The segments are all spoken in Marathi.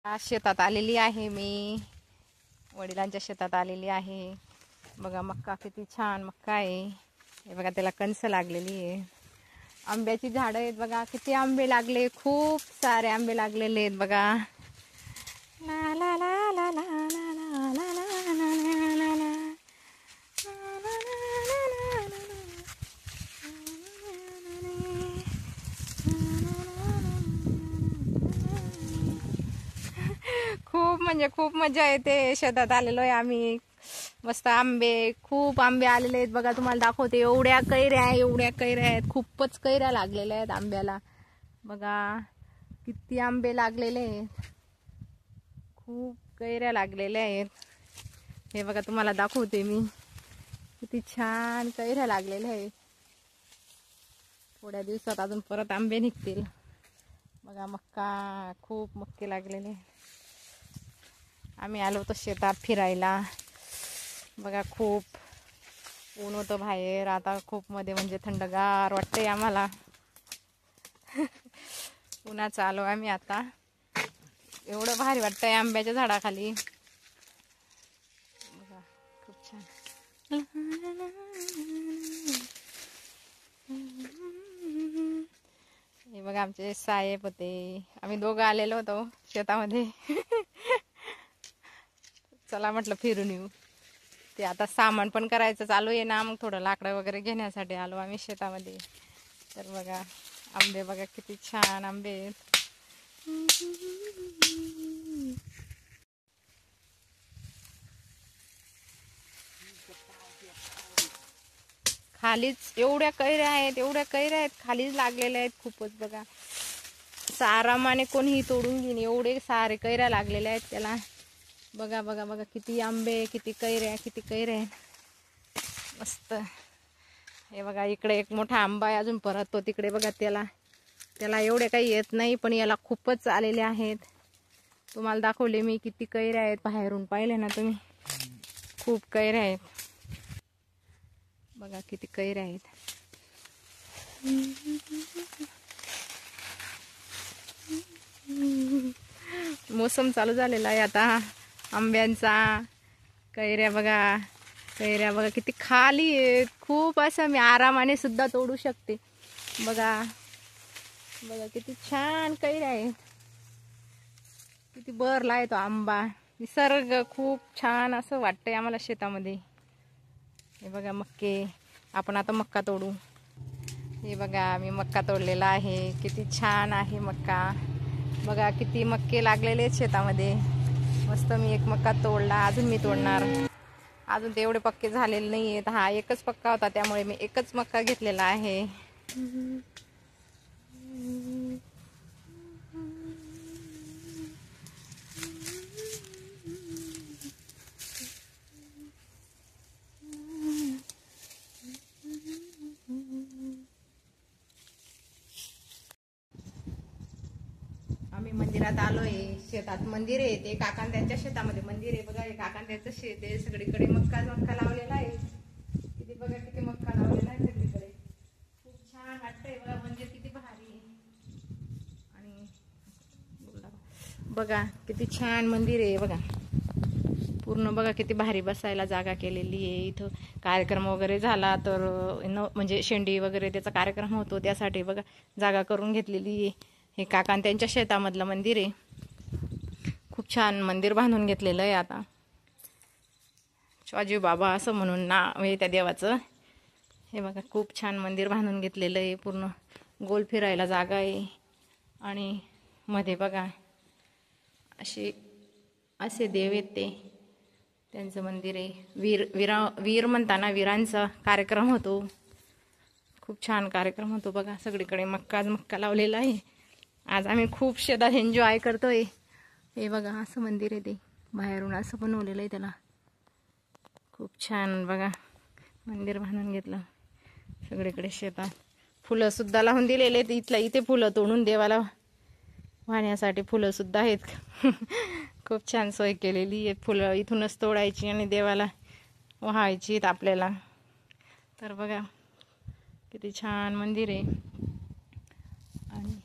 आज शेतात आलेली आहे मी, वडिलांच्या शेतात आलेली आहे. बघा मक्का किती छान मक्का आहे. हे बघा त्याला कणस लागलेली आहे. आंब्याची झाडं आहेत बघा, किती आंबे लागले, खूप सारे आंबे लागलेले आहेत बघा. ला ला ला ला ला ला ला ला ला ला. खूप म्हणजे खूप मजा येते. शेतात आलेलो आहे आम्ही. मस्त आंबे, खूप आंबे आलेले आहेत बघा. तुम्हाला दाखवते, एवढ्या कैऱ्या आहेत. खूपच कैऱ्या लागलेल्या आहेत आंब्याला. बघा किती आंबे लागलेले आहेत, खूप कैऱ्या लागलेल्या आहेत. हे बघा तुम्हाला दाखवते मी, किती छान कैऱ्या लागलेल्या आहेत. थोड्या दिवसात अजून परत आंबे निघतील. बघा मक्का, खूप मक्के लागलेले. आम्ही आलो होतो शेतात फिरायला. बघा खूप ऊन होतं बाहेर, आता खूप मध्ये म्हणजे थंडगार वाटतंय आम्हाला. उन्हाचं आलो आम्ही आता. एवढं भारी वाटतंय आंब्याच्या झाडाखाली. बघा खूप छान. हे बघा आमचे साहेब होते, आम्ही दोघं आलेलो होतो शेतामध्ये. चला म्हटलं फिरून येऊ. ते आता सामान पण करायचं चालू आहे ना, मग थोडं लाकडं वगैरे घेण्यासाठी आलो आम्ही शेतामध्ये. तर बघा आंबे, बघा किती छान आंबे आहेत. खालीच एवढ्या कैऱ्या आहेत, खालीच लागलेल्या आहेत खूपच. बघा आरामाने कोणीही तोडून घेईन, एवढे सारे कैऱ्या लागलेल्या आहेत त्याला. बघा बघा बघा किती आंबे, किती कैऱ्या मस्त. हे बघा इकडे एक मोठा आंबा आहे अजून परत, तो तिकडे बघा. त्याला एवढे काही येत नाही, पण याला खूपच आलेले आहेत. तुम्हाला दाखवले मी किती कैऱ्या आहेत. बाहेरून पाहिले ना तुम्ही, खूप कैऱ्या आहेत. बघा किती कैऱ्या आहेत. मोसम चालू झालेला आहे आता आंब्यांचा. कैऱ्या बघा किती खाली आहेत. खूप असं मी आरामाने सुद्धा तोडू शकते. बघा बघा किती छान कैऱ्या आहेत. किती बरला आहे तो आंबा. निसर्ग खूप छान असं वाटतंय आम्हाला शेतामध्ये. हे बघा मक्के, आपण आता मक्का तोडू. हे बघा मी मक्का तोडलेला आहे, किती छान आहे मक्का. बघा किती मक्के लागलेले आहेत शेतामध्ये. मस्त मी एक मक्का तोडला, अजून मी तोडणार. अजून ते एवढे पक्के झालेले नाही आहेत. हा एकच पक्का होता, त्यामुळे मी एकच मक्का घेतलेला आहे. आम्ही मंदिरात आलोय. शेतात मंदिर आहे, ते काकांत्यांच्या शेतामध्ये मंदिर आहे. बघा हे काकांत्यांचं शेत आहे, सगळीकडे मक्का लावलेला आहे. किती बघा किती मक्का लावलेला आहे सगळीकडे. खूप छान वाटतंय बघा, मंदिर किती भारी आहे. आणि बघा किती छान मंदिर आहे. बघा पूर्ण बघा किती भारी बसायला जागा केलेली आहे. इथं कार्यक्रम वगैरे झाला तर म्हणजे शेंडी वगैरे त्याचा कार्यक्रम होतो, त्यासाठी बघा जागा करून घेतलेली आहे. हे काका त्यांच्या शेतामधलं मंदिर आहे. खूप छान मंदिर बांधून घेतलेलं आहे. आता शिवाजी बाबा असं म्हणून नाव आहे त्या देवाचं. हे बघा खूप छान मंदिर बांधून घेतलेलं आहे. पूर्ण गोल फिरायला जागा आहे. आणि मध्ये बघा असे देव आहेत, ते त्यांचं मंदिर आहे. वीर म्हणताना वीरांचा कार्यक्रम होतो. खूप छान कार्यक्रम होतो. बघा सगळीकडे मक्का लावलेला आहे. आज आम्ही खूप शेतात एन्जॉय करतोय. हे बघा असं मंदिर आहे, ते बाहेरून असं बनवलेलं आहे त्याला. खूप छान बघा मंदिर बांधून घेतलं. सगळीकडे शेतात फुलं सुद्धा लावून दिलेले आहेत. इथे फुलं तोडून देवाला वाहण्यासाठी फुलं सुद्धा आहेत. खूप छान सोय केलेली आहे. फुलं इथूनच तोडायची आणि देवाला वाहायची आपल्याला. तर बघा किती छान मंदिर आहे. आणि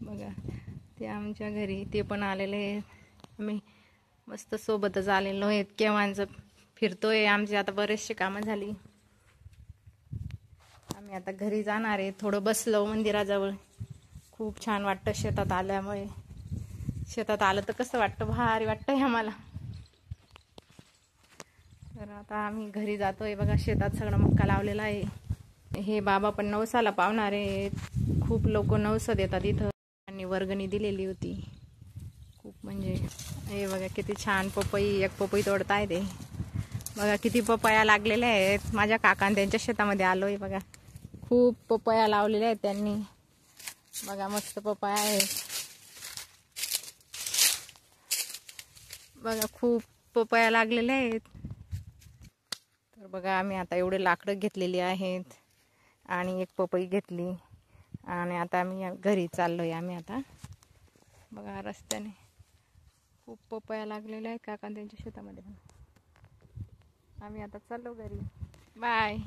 बघा ते आमच्या घरी ते पण आलेले आहेत. आम्ही मस्त सोबतच आलेलो आहेत, केव्हांचं फिरतोय. आमची आता बरेचसे कामं झाली. आम्ही आता घरी जाणार आहे. थोडं बसलो मंदिराजवळ. खूप छान वाटतं शेतात आल्यामुळे. शेतात आलं तर कसं वाटतं, भारी वाटतंय आम्हाला. तर आता आम्ही घरी जातोय. बघा शेतात सगळं मक्का लावलेला आहे. हे बाबा पण नवसाला पावणार आहेत. खूप लोक नवस देतात इथं. त्यांनी वर्गणी दिलेली होती खूप. म्हणजे हे बघा किती छान पपई, एक पपई तोडताय ते. बघा किती पपया लागलेल्या आहेत. माझ्या काकांनी त्यांच्या शेतामध्ये आलोय. बघा खूप पपया लावलेल्या आहेत त्यांनी. बघा मस्त पपया आहे. बघा खूप पपया लागलेल्या आहेत. तर बघा आम्ही आता एवढे लाकडं घेतलेली आहेत आणि एक पपई घेतली आणि आता आम्ही घरी चाललोय. आम्ही आता बघा रस्त्याने खूप पपया लागलेल्या आहेत काका त्यांच्या शेतामध्ये. आम्ही आता चाललो घरी. बाय.